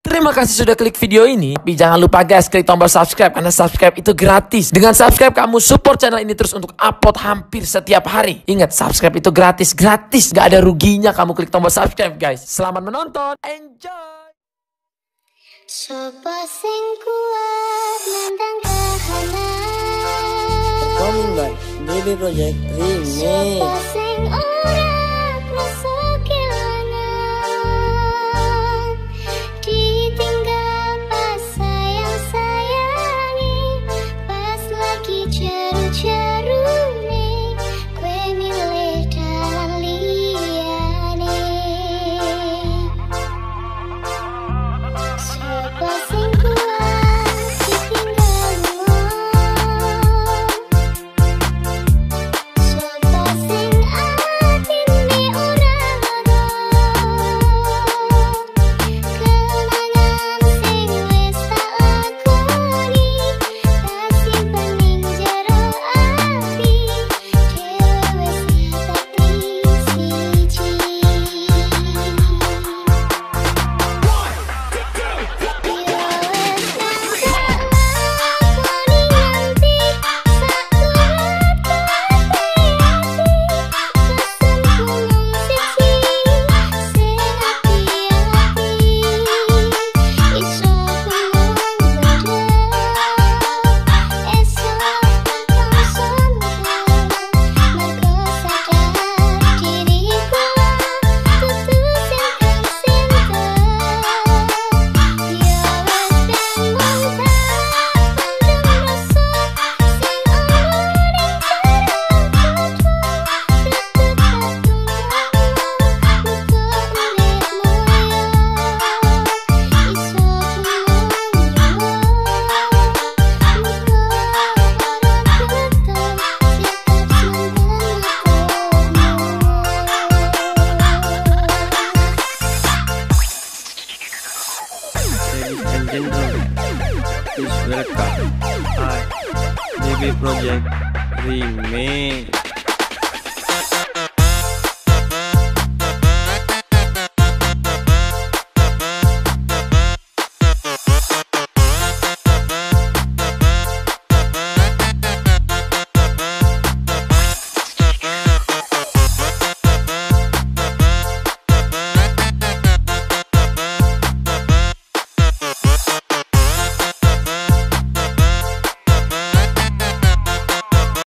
Terima kasih sudah klik video ini. Tapi jangan lupa guys, klik tombol subscribe karena subscribe itu gratis. Dengan subscribe kamu support channel ini terus untuk upload hampir setiap hari. Ingat, subscribe itu gratis. Gak ada ruginya kamu klik tombol subscribe guys. Selamat menonton. Enjoy. Coba sing kuat nandang kahanan. Performing by Baby Project Remix. Coba sing ora rasa kehilangan, ditinggal pas sayang-sayangi, pas lagi ceru-cerune, kue milih dalan liyane. Coba sing kuat ditinggal coba sing atine ora lara, kenangan sing wis tak lakoni, kasih bening jero ati, dhewe wis dadi siji. Ladies and gentlemen, please welcome I, Baby Project Remix.